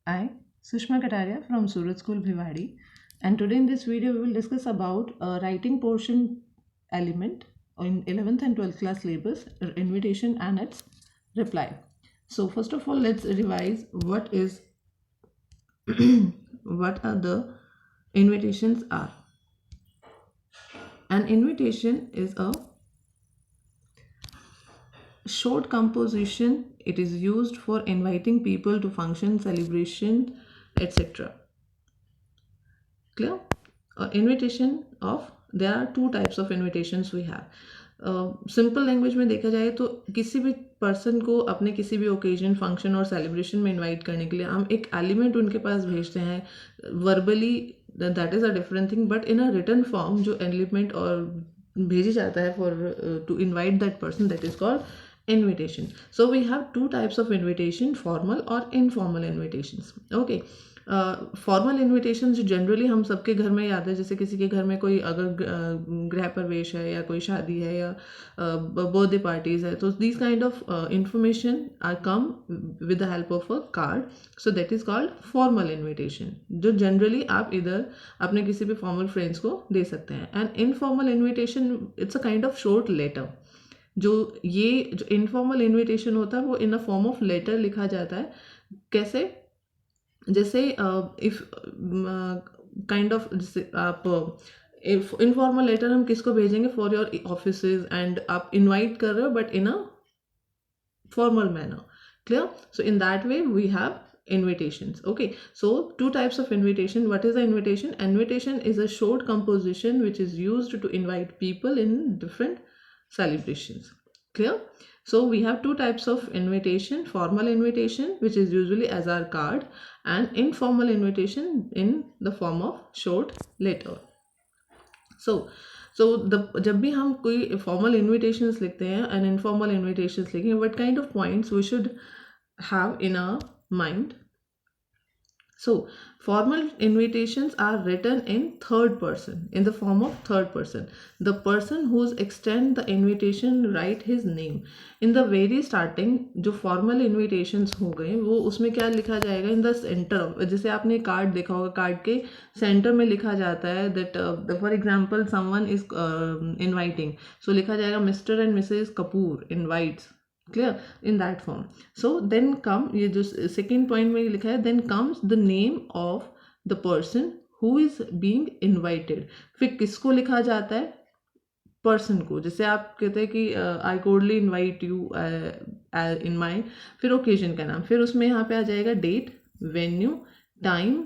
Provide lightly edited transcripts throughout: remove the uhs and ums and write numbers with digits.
I, Sushma Kataria from Surat School Bhiwadi, and today in this video we will discuss about a writing portion element in 11th and 12th class syllabus, invitation and its reply. So first of all, let's revise what is what are the invitations are. An invitation is a short composition. It is used for inviting people to function, celebration, etc. Clear? Invitation of there are two types of invitations we have. Simple language में देखा जाए तो किसी भी person को अपने किसी भी ओकेजन फंक्शन और सेलिब्रेशन में इनवाइट करने के लिए हम एक एलिमेंट उनके पास भेजते हैं verbally, that is a different thing, but in a written form जो एलिमेंट और भेजी जाता है for to invite that person, that is called invitation. So we have two types of invitation, formal or informal invitations. Okay. Formal invitation जो generally हम सबके घर में याद है, जैसे किसी के घर में कोई अगर गृह प्रवेश है या कोई शादी है या बर्थडे पार्टीज है, तो this kind of information are come with the help of a card. So that is called formal invitation, जो जनरली आप इधर अपने किसी भी फॉर्मल फ्रेंड्स को दे सकते हैं. And informal invitation it's a kind of short letter. जो इनफॉर्मल इनविटेशन होता है वो in a form of letter लिखा जाता है. कैसे? जैसे इफ काइंड ऑफ, जैसे आप इनफॉर्मल लेटर हम किसको भेजेंगे? फॉर योर ऑफिस, एंड आप इनवाइट कर रहे हो but in a formal manner. Clear? So in that way we have invitations. Okay, so two types of invitation. What is the invitation? Invitation is a short composition which is used to invite people in different celebrations. Clear? So we have two types of invitation: formal invitation, which is usually as our card, and informal invitation in the form of short letter. So जब भी हम कोई formal invitations लिखते हैं and informal invitations लिखें, what kind of points we should have in our mind? So formal invitations are written in third person, in the form of third person. The person who's extend the invitation write his name. In the very starting जो formal invitations हो गए वो उसमें क्या लिखा जाएगा? In the center of, जैसे आपने कार्ड देखा होगा, कार्ड के सेंटर में लिखा जाता है that for example someone is inviting, so लिखा जाएगा Mr. and Mrs. Kapoor invites. Clear? In that form. So then come, ये जो second point में लिखा है, then comes the name of the person who is being invited. फिर किसको लिखा जाता है? पर्सन को. जैसे आप कहते हैं कि आई कोडली इन्वाइट यू इन माई, फिर ओकेजन का नाम, फिर उसमें यहाँ पे आ जाएगा date, venue, time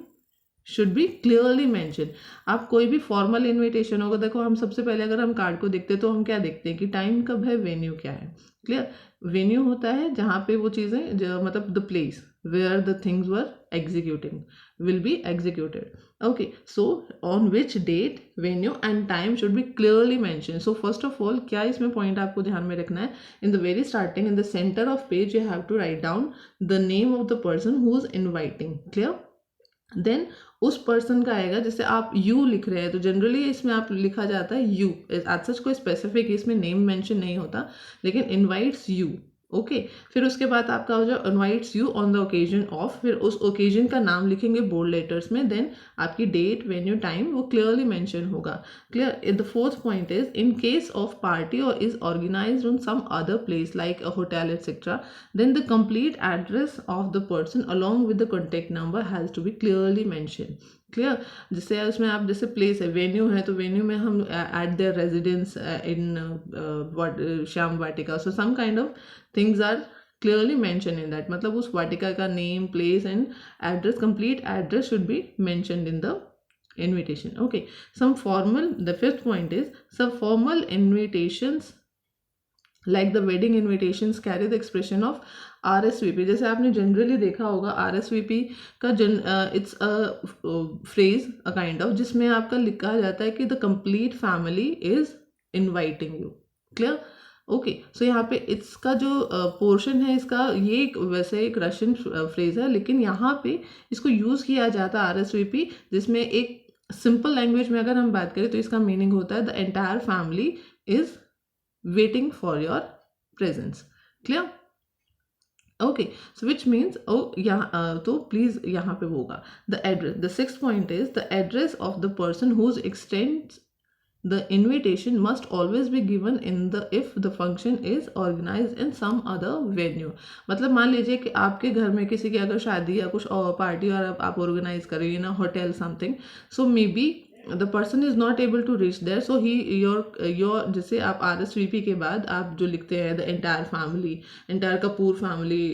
should be clearly mention. आप कोई भी फॉर्मल इन्विटेशन होगा, देखो हम सबसे पहले अगर हम कार्ड को देखते हैं तो हम क्या देखते हैं कि टाइम कब है, वेन्यू क्या है. क्लियर? वेन्यू होता है जहाँ पे वो चीज़ें, मतलब the place where the things were executing will be executed. Okay, so on which date, venue and time should be clearly mentioned. So first of all, क्या इसमें point आपको ध्यान में रखना है? In the very starting, in the center of page, you have to write down the name of the person who is inviting. Clear? Then उस person का आएगा, जैसे आप यू लिख रहे हैं तो जनरली इसमें आप लिखा जाता है यू, एज सच कोई स्पेसिफिक इसमें नेम मेंशन नहीं होता, लेकिन इनवाइट्स यू. ओके, फिर उसके बाद आपका हो जाए invites you on the occasion of, फिर उस ओकेजन का नाम लिखेंगे बोल्ड लेटर्स में, देन आपकी डेट, वेन्यू, टाइम वो क्लियरली मेंशन होगा. Clear? The fourth point is in case of party और is organized on some other place like a hotel etcetera, then the complete address of the person along with the contact number has to be clearly mention. Clear? जैसे उसमें आप, जैसे place है, venue है, तो venue में हम at their residence in Shyam Vatika, so some kind of things are clearly mentioned in that. मतलब उस वाटिका का name, place and address, complete address should be mentioned in the invitation. Okay, some formal, the fifth point is some formal invitations like the wedding invitations carry the expression of RSVP. जैसे आपने generally देखा होगा RSVP का it's a phrase, a kind of, जिसमें आपका लिखा जाता है कि the complete family is inviting you. Clear? Okay, so यहाँ पे इसका जो पोर्शन है इसका, ये वैसे एक रशियन फ्रेज है, लेकिन यहाँ पे इसको यूज़ किया जाता है RSVP, जिसमें एक सिंपल लैंग्वेज में अगर हम बात करें तो इसका मीनिंग होता है the entire family is waiting for your presence. Clear? Okay, so which means यहाँ तो प्लीज यहाँ पे होगा the address. The six point is the address of the person whose extend the invitation must always be given in the if the function is organized in some other venue. मतलब मान लीजिए कि आपके घर में किसी की अगर शादी या कुछ पार्टी और आप ऑर्गेनाइज कर रही है ना, hotel something, so may be the person is not able to reach there, so he your जैसे आप RSVP के बाद आप जो लिखते हैं the entire family, entire Kapoor family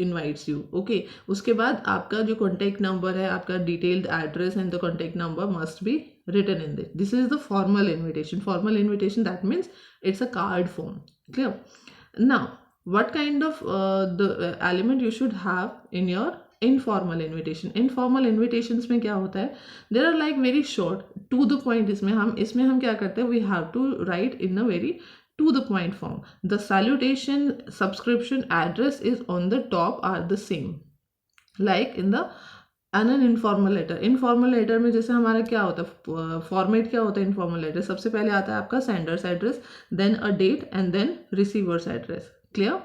invites you. Okay, उसके बाद आपका जो कॉन्टैक्ट नंबर है, आपका detailed address and the contact number must be written in this. This is the formal invitation. Formal invitation, that means it's a card form. Clear? Now, what kind of the element you should have in your informal invitation? Informal invitations में क्या होता है? There are like very short, to the point. इसमें हम क्या करते हैं? We have to write in a very to the point form. The salutation, subscription, address is on the top are the same. Like in the an informal letter. Informal letter में जैसे हमारा क्या होता है, फॉर्मेट क्या होता है informal letter? सबसे पहले आता है आपका sender's address, then a date and then receiver's address. Clear?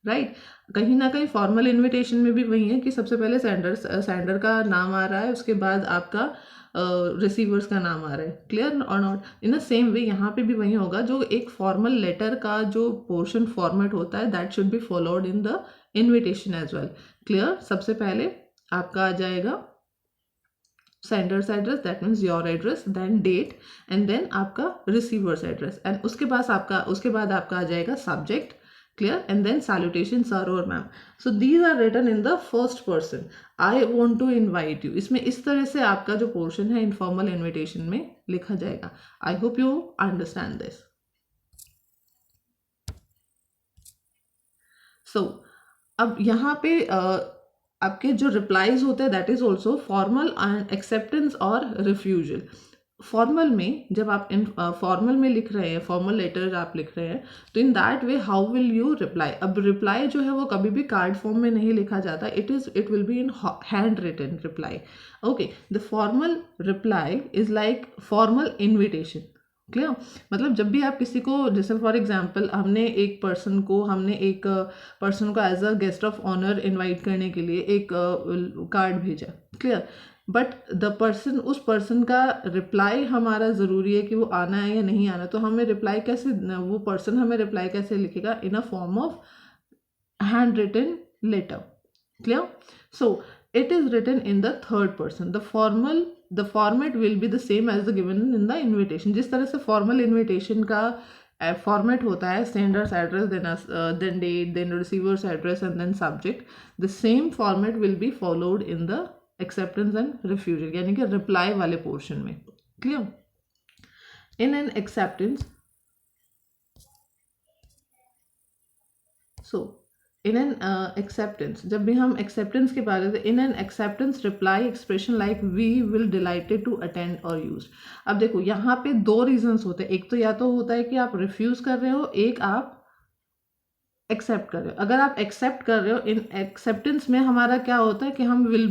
Right. कहीं ना कहीं फॉर्मल इन्विटेशन में भी वही है कि सबसे पहले सेंडर का नाम आ रहा है, उसके बाद आपका रिसीवर्स का नाम आ रहा है. क्लियर और not? In the same way यहाँ पे भी वही होगा. जो एक फॉर्मल लेटर का जो पोर्शन फॉर्मेट होता है that should be followed in the invitation as well. Clear? सबसे पहले आपका आ जाएगा sender's address, that means your address, then date and then आपका रिसीवर्स एड्रेस, एंड उसके बाद आपका आ जाएगा subject. Clear? And then salutation sir और ma'am. So these are written in the first person. I want to invite you. इसमें इस तरह से आपका जो पोर्शन है इनफॉर्मल इन्विटेशन में लिखा जाएगा. I hope you understand this. So अब यहाँ पे आपके जो रिप्लाईज होते हैं that is also formal and acceptance और रिफ्यूजल. फॉर्मल में जब आप फॉर्मल में लिख रहे हैं, फॉर्मल लेटर आप लिख रहे हैं, तो इन that way how will you reply. अब रिप्लाई जो है वो कभी भी कार्ड फॉर्म में नहीं लिखा जाता. It will be in hand written reply. Okay, the formal reply is like formal invitation. Clear? मतलब जब भी आप किसी को, जैसे फॉर एग्जांपल हमने एक पर्सन को as a guest of honour invite करने के लिए एक कार्ड भेजा. क्लियर? बट उस पर्सन का रिप्लाई हमारा ज़रूरी है कि वो आना है या नहीं आना. तो हमें रिप्लाई कैसे, वो पर्सन हमें रिप्लाई कैसे लिखेगा? In a form of hand written letter. Clear? So it is written in the third person. The format will be the same as the given in the invitation. जिस तरह से formal invitation का format होता है sender's address, then date, then receiver's address and then subject, the same format will be followed in the acceptance and refusal, यानी कि reply वाले portion में. Clear? In an acceptance, so in an acceptance, जब भी हम acceptance की बात करते हैं, in an acceptance reply expression like we will delighted to attend और यूज. अब देखो यहाँ पे दो रीजंस होते हैं. एक तो या तो होता है कि आप रिफ्यूज कर रहे हो, एक आप एक्सेप्ट कर रहे हो. अगर आप एक्सेप्ट कर रहे हो, इन एक्सेप्टेंस में हमारा क्या होता है कि हम we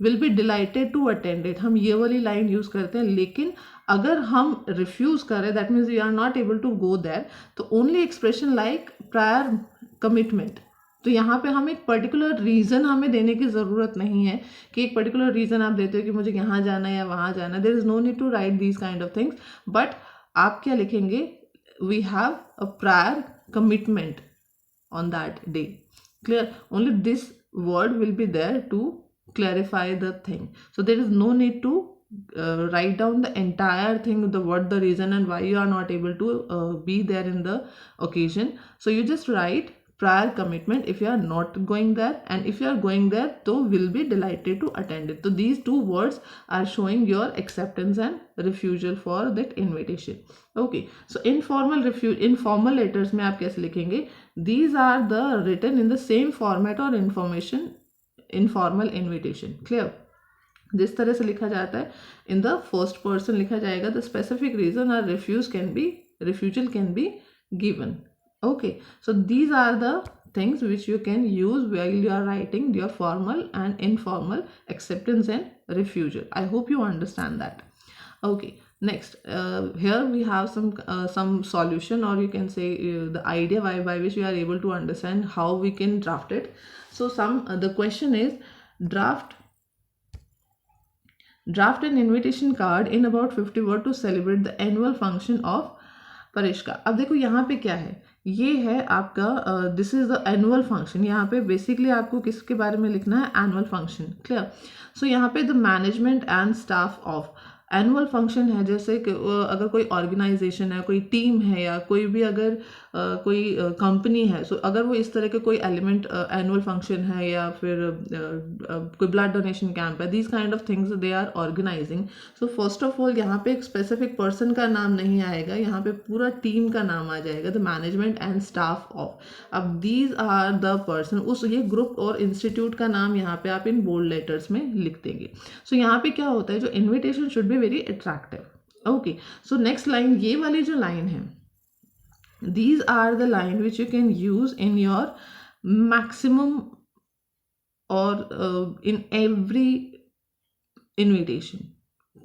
will be delighted to attend it. हम ये वाली लाइन यूज करते हैं. लेकिन अगर हम रिफ्यूज कर रहे हैं, that means we are not able to go there, तो only expression like prior commitment. तो यहाँ पे हम एक पर्टिकुलर रीज़न हमें देने की ज़रूरत नहीं है कि एक पर्टिकुलर रीज़न आप देते हो कि मुझे यहाँ जाना है या वहाँ जाना है. There is no need to write these kind of things. But आप क्या लिखेंगे? We have a prior commitment on that day. Clear? Only this word will be there to clarify the thing. So there is no need to write down the entire thing, the reason and why you are not able to be there in the occasion. So you just write prior commitment if you are not going there, and if you are going there, so will be delighted to attend it. So these two words are showing your acceptance and refusal for that invitation. Okay, so informal letters में आप कैसे लिखेंगे? These are the written in the same format or information informal invitation. Clear? जिस तरह से लिखा जाता है, in the first person लिखा जाएगा. The specific reason or refusal can be given. Okay, so these are the things which you can use while you are writing your formal and informal acceptance and refusal. I hope you understand that. Okay, Next, here we have some solution, or you can say the idea by which we are able to understand how we can draft it. So the question is, draft an invitation card in about 50 word to celebrate the annual function of Paresh का. अब देखो यहाँ पे क्या है, ये है आपका this is the annual function. यहाँ पे बेसिकली आपको किसके बारे में लिखना है, एनुअल फंक्शन. क्लियर. सो यहाँ पे the management and staff of annual function है. जैसे कि अगर कोई ऑर्गेनाइजेशन है, कोई टीम है, या कोई भी अगर कोई कंपनी है, सो अगर वो इस तरह के कोई एलिमेंट एनुअल फंक्शन है, या फिर कोई ब्लड डोनेशन कैंप है, these kind of things they are organising. So first of all यहाँ पे एक स्पेसिफिक पर्सन का नाम नहीं आएगा, यहाँ पे पूरा टीम का नाम आ जाएगा, the management and staff of. अब दीज आर द पर्सन, उस ये ग्रुप और इंस्टीट्यूट का नाम यहाँ पे आप इन बोल्ड लेटर्स में लिख देंगे. सो यहाँ पे क्या होता है, जो invitation should be very attractive. Okay. So next line, ये वाली जो लाइन है, these are the line which you can use in your maximum or in every invitation.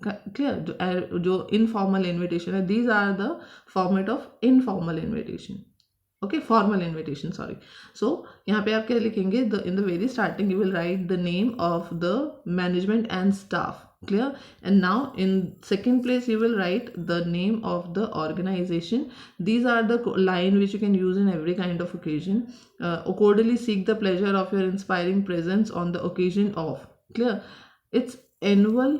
Clear. जो informal invitation है, these are the format of informal invitation. Okay, formal invitation, sorry. So यहाँ पे आप क्या लिखेंगे, in the very starting you will write the name of the management and staff. Clear. And now in second place you will write the name of the organization. These are the line which you can use in every kind of occasion. Accordingly seek the pleasure of your inspiring presence on the occasion of. Clear. It's annual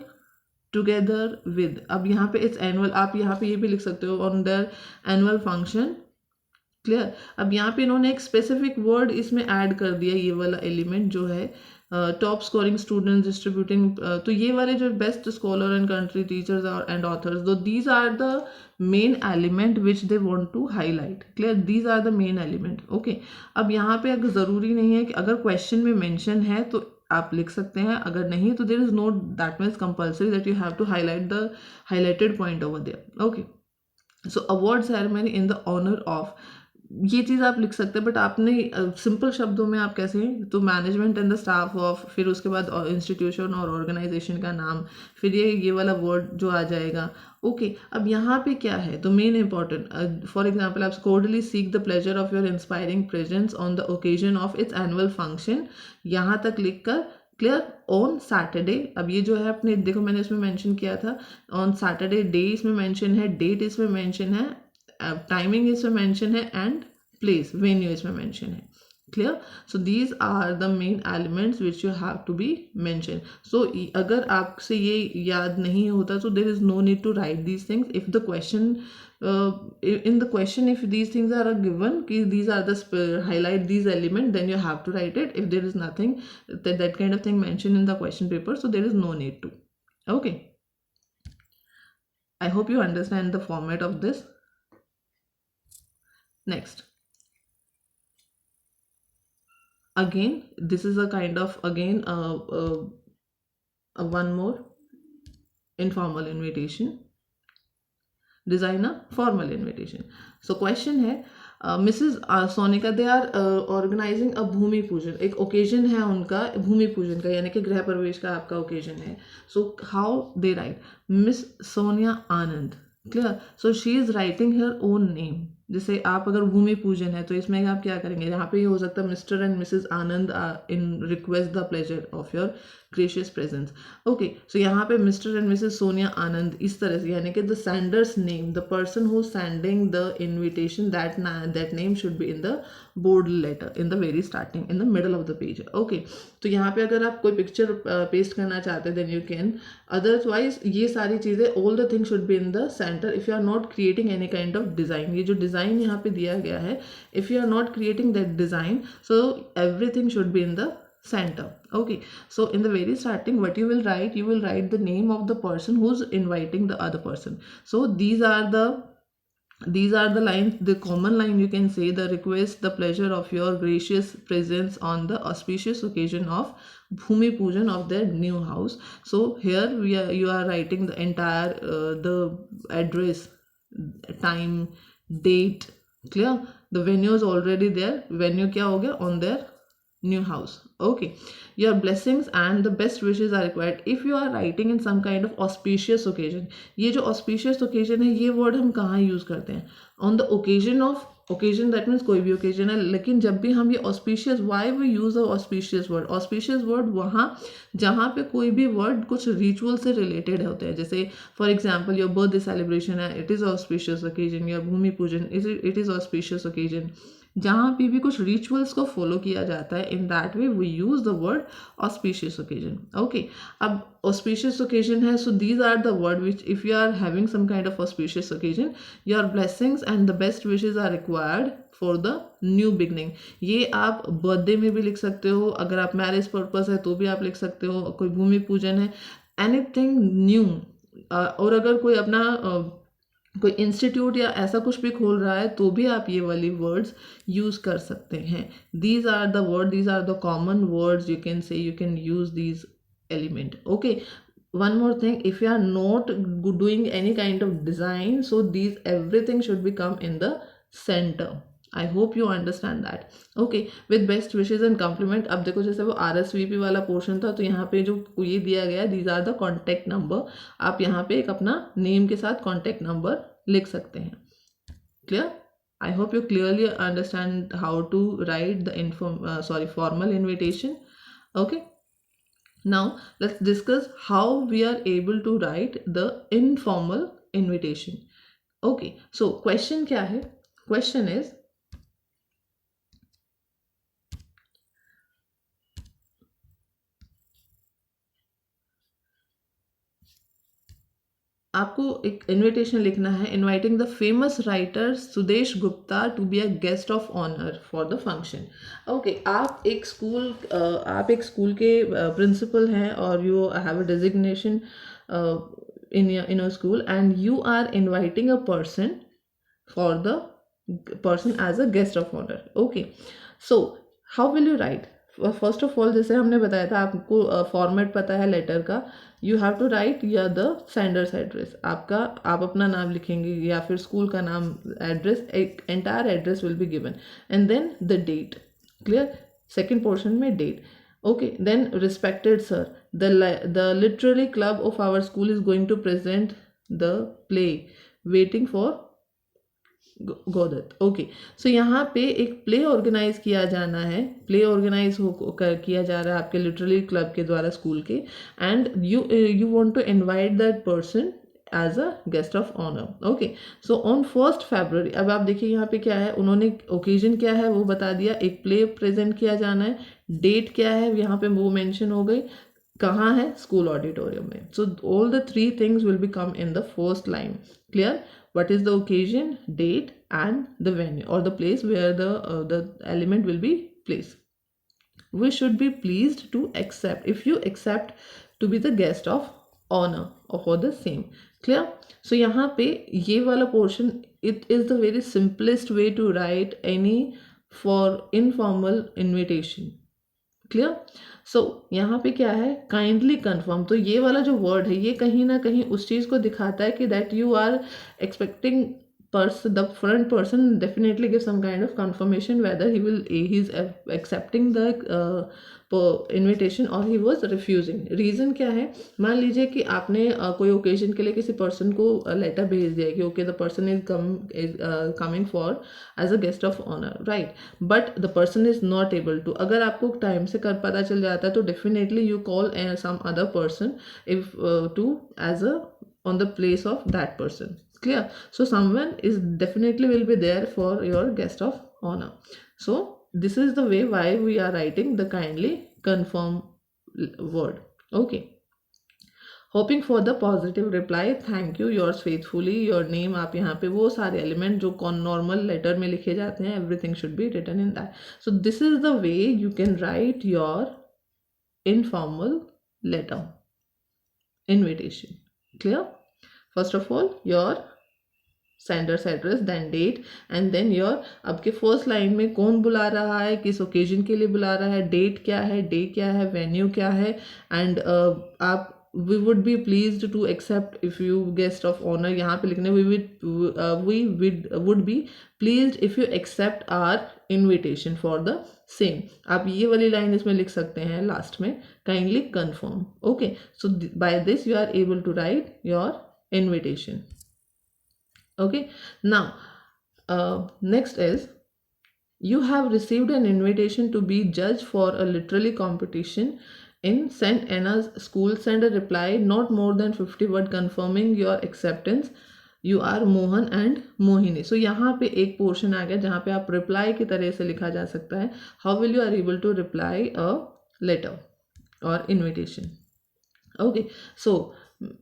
together with. अब यहाँ पे it's annual, आप यहाँ पे ये भी लिख सकते हो on their annual function. Clear. अब यहाँ पे इन्होंने एक स्पेसिफिक वर्ड इसमें ऐड कर दिया, ये वाला एलिमेंट जो है टॉप स्कोरिंग स्टूडेंट डिस्ट्रीब्यूटिंग. तो ये वाले जो best scholar and country teachers and authors, though these are the main element which they want to highlight. Clear. These are the main element. Okay. अब यहाँ पे अगर ज़रूरी नहीं है कि अगर क्वेश्चन में मेंशन है तो आप लिख सकते हैं, अगर नहीं तो there is no that means compulsory that you have to highlight the highlighted point over there. Okay. So award ceremony in the honour of, ये चीज़ आप लिख सकते हैं, बट आपने सिंपल शब्दों में आप कैसे, तो management and the staff of, फिर उसके बाद इंस्टीट्यूशन और ऑर्गेनाइजेशन का नाम, फिर ये वाला वर्ड जो आ जाएगा. ओके. अब यहाँ पे क्या है, तो मेन इंपॉर्टेंट, फॉर एग्जाम्पल आप cordially seek the pleasure of your inspiring presence on the occasion of its annual function, यहाँ तक लिख कर. क्लियर. ऑन सैटरडे, अब ये जो है अपने देखो मैंने इसमें मेंशन किया था, ऑन सैटरडे डे इसमें मेंशन है, डेट इसमें मेंशन है, टाइमिंग इसमें मेंशन है, एंड प्लेस वेन्यू इसमें मेंशन है. Clear. So these are the main elements which you have to be mention. सो अगर आपसे ये याद नहीं होता तो there is no need to write these things. If the question in the question if these things are given, these are the highlight these element, then you have to write it. If there is nothing that kind of thing mentioned in the question paper, so there is no need to. Okay, I hope you understand the format of this. Next, again this is a kind of again one more informal invitation. Design a formal invitation. So question है, Mrs Sonika they are organizing a Bhoomi Pujan, एक occasion है उनका भूमि पूजन का, यानी कि गृह प्रवेश का आपका ओकेजन है. So how they right, miss Sonia Anand. Clear. So she is writing her own name. जैसे आप अगर भूमि पूजन है तो इसमें आप क्या करेंगे, यहाँ पे ये हो सकता है mister and Mrs Anand in request the pleasure of your gracious presence. Okay. So यहाँ पे mister and Mrs Sonia Anand इस तरह से, यानी कि the sender's name, the person who sending the invitation, that name should be in the board letter in the very starting in the middle of the page. Okay. तो यहाँ पे अगर आप कोई पिक्चर पेस्ट करना चाहते हैं देन यू कैन. अदरवाइज ये सारी चीज़ें all the things should be in the centre if you are not creating any kind of design. ये जो डिज़ाइन यहाँ पे दिया गया है, if you are not creating that design, so everything should be in the center. Okay, so in the very starting what you will write the name of the person who's inviting the other person. So these are the lines, the common line you can say, the request the pleasure of your gracious presence on the auspicious occasion of bhumi pujan of their new house. So here you are writing the entire the address, time, date. Clear. The venue is already there, venue क्या हो गया, on their new house. Okay, your blessings and the best wishes are required if you are writing in some kind of auspicious occasion. ये जो auspicious occasion है, ये word हम कहाँ use करते हैं? On the occasion of, occasion that means कोई भी occasion है, लेकिन जब भी हम ये auspicious, why we use the auspicious word? Auspicious word वहाँ जहाँ पे कोई भी word कुछ ritual से related होते हैं, जैसे for example your birthday celebration है, it is auspicious occasion, your भूमि पूजन it is auspicious occasion. जहाँ भी कुछ रिचुअल्स को फॉलो किया जाता है, in that way we use the word auspicious occasion. Okay, अब ऑस्पिशियस ओकेजन है, so these are the word which if you are having some kind of auspicious occasion, your blessings and the best wishes are required for the new beginning. ये आप birthday में भी लिख सकते हो, अगर आप मैरिज पर्पज है तो भी आप लिख सकते हो, कोई भूमि पूजन है, एनीथिंग न्यू. और अगर कोई अपना कोई इंस्टीट्यूट या ऐसा कुछ भी खोल रहा है तो भी आप ये वाली वर्ड्स यूज कर सकते हैं. These are the word, these are the common words you can say, you can use these element. Okay, one more thing, if you are not doing any kind of design, so these everything should be come in the center. I hope you understand that. Okay, with best wishes and compliment. अब देखो जैसे वो RSVP वाला portion था, तो यहाँ पे जो ये दिया गया है, these are the contact number. आप यहाँ पे एक अपना नेम के साथ contact number लिख सकते हैं. Clear? I hope you clearly understand how to write the formal invitation. Okay. Now let's discuss how we are able to write the informal invitation. Okay, so question क्या है? Question is, आपको एक invitation लिखना है, inviting the famous writer Sudesh Gupta to be a guest of honour for the function. Okay, आप एक school के principal हैं और you have a designation in a school, and you are inviting a person for the person as a guest of honor. Okay, so how will you write? First of all, जैसे हमने बताया था, आपको format पता है letter का, you have to right या the sender's address. आपका आप अपना नाम लिखेंगे या फिर स्कूल का नाम, एड्रेस, एक entire address will be given, and then the date. Clear? Second portion में date. Okay, then respected sir, the literary club of our school is going to present the play waiting for Godot. Okay, so यहाँ पे एक play organise किया जाना है, play organise किया जा रहा है आपके लिटररी क्लब के द्वारा स्कूल के, and you want to invite that person as a guest of honour. Okay, so on 1st February. अब आप देखिए यहाँ पे क्या है, उन्होंने ओकेजन क्या है वो बता दिया, एक प्ले प्रेजेंट किया जाना है, डेट क्या है यहाँ पे वो मेंशन हो गई, कहाँ है, स्कूल ऑडिटोरियम में. So all the 3 things will be come in the first line. Clear? What is the occasion, date, and the venue or the place where the element will be placed. We should be pleased to accept, if you accept to be the guest of honor or for the same. Clear? So यहाँ पे ये वाला portion, it is the very simplest way to write any for informal invitation. Clear? So यहाँ पे क्या है, kindly confirm. तो ये वाला जो वर्ड है, ये कहीं ना कहीं उस चीज़ को दिखाता है कि that you are expecting the front person definitely give some kind of confirmation whether he is accepting the invitation or he was refusing. Reason क्या है? मान लीजिए कि आपने कोई ओकेजन के लिए किसी पर्सन को लेटर भेज दिया कि okay the person is coming for as a guest of honour, right, but the person is not able to. अगर आपको टाइम से पता चल जाता है तो definitely you call some other person if to as a on the place of that person. Clear? So someone is definitely will be there for your guest of honor. So this is the way why we are writing the kindly confirm word. Okay, hoping for the positive reply. Thank you, yours faithfully, your name. आप यहाँ पे वो सारे element जो normal letter में लिखे जाते हैं, everything should be written in that. So this is the way you can write your informal letter invitation. Clear? First of all, your sender's address, then date, and then your आपके first line में कौन बुला रहा है, किस occasion के लिए बुला रहा है, डेट क्या है, डे क्या है, वेन्यू क्या है, एंड आप we would be pleased to accept if you guest of honor, यहाँ पे लिखने we would be pleased if you accept our invitation for the same. आप ये वाली लाइन इसमें लिख सकते हैं लास्ट में, kindly confirm. Okay, so by this you are able to write your invitation. Okay, now next is, you have received an invitation to be judge for a literary competition in St. Anna's School. Send a reply not more than 50 word confirming your acceptance. You are Mohan and Mohini. So यहाँ पे एक portion आ गया जहाँ पे आप reply की तरह से लिखा जा सकता है. How will you are able to reply a letter or invitation? Okay, so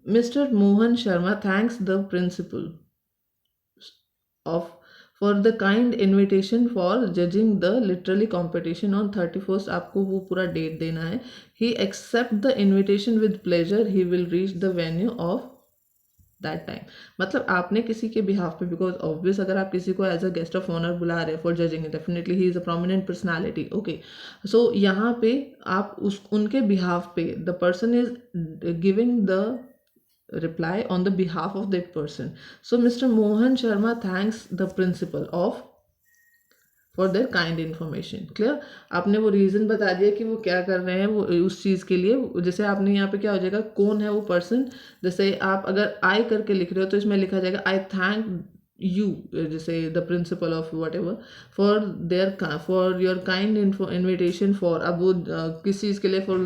Mr. Mohan Sharma thanks the principal of for the kind invitation for judging the literary competition on 31st. आपको वो पूरा date देना है. He accept the invitation with pleasure. He will reach the venue of that time. मतलब आपने किसी के behalf पे, बिकॉज ऑब्वियस अगर आप किसी को as a guest of honour बुला रहे हैं for judging, definitely he is a prominent personality. Okay, so यहाँ पे आप उनके बिहाफ पे the person is giving the reply on the behalf of that person. So Mr. Mohan Sharma thanks the principal of for their kind information. Clear? आपने वो reason बता दिया कि वो क्या कर रहे हैं वो उस चीज़ के लिए. जैसे आपने यहाँ पे क्या हो जाएगा, कौन है वो पर्सन. जैसे आप अगर आई करके लिख रहे हो तो इसमें लिखा जाएगा आई थैंक you, जैसे the principal of whatever, for your kind invitation for, अब वो किस चीज़ के लिए, for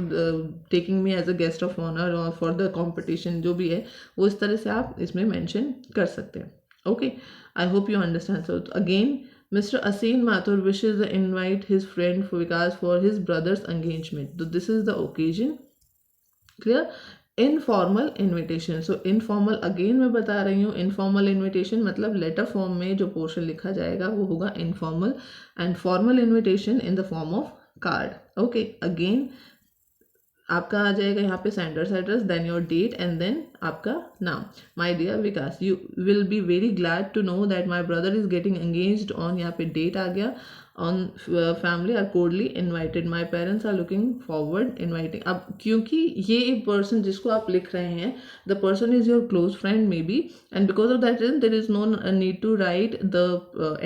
taking me as a guest of honor or for the competition, जो भी है वो इस तरह से आप इसमें mention कर सकते हैं. Okay, I hope you understand. So again, Mr. Asin Mathur wishes to invite his friend Vikas for his brother's engagement. So this is the occasion. Clear? Informal invitation. So informal again मैं बता रही हूँ, informal invitation मतलब letter form में जो portion लिखा जाएगा वो होगा informal, and formal invitation in the form of card. Okay, again आपका आ जाएगा यहाँ पे sender's address, then your date and then आपका नाम. My dear Vikas, you will be very glad to know that my brother is getting engaged on, यहाँ पे date आ गया, on family are cordially invited. My parents are looking forward inviting. अब क्योंकि ये एक person जिसको आप लिख रहे हैं, the person is your close friend maybe, and because of that reason there is no need to write the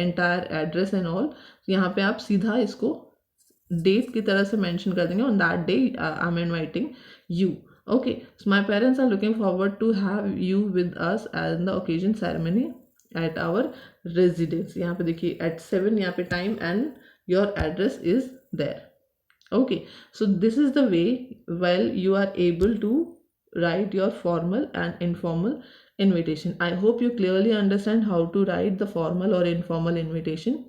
entire address and all. यहाँ पे आप सीधा इसको डेट की तरह से मेंशन कर देंगे, on that day I'm inviting you. Okay, so my parents are looking forward to have you with us at the occasion ceremony at our residence. यहाँ पे देखिए at 7 यहाँ पे time and your address is there. Okay, so this is the way while you are able to write your formal and informal invitation. I hope you clearly understand how to write the formal or informal invitation.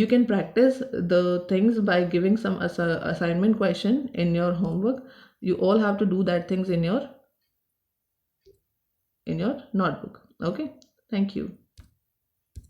You can practice the things by giving some assignment question in your homework. You all have to do that things in your notebook. Okay, thank you.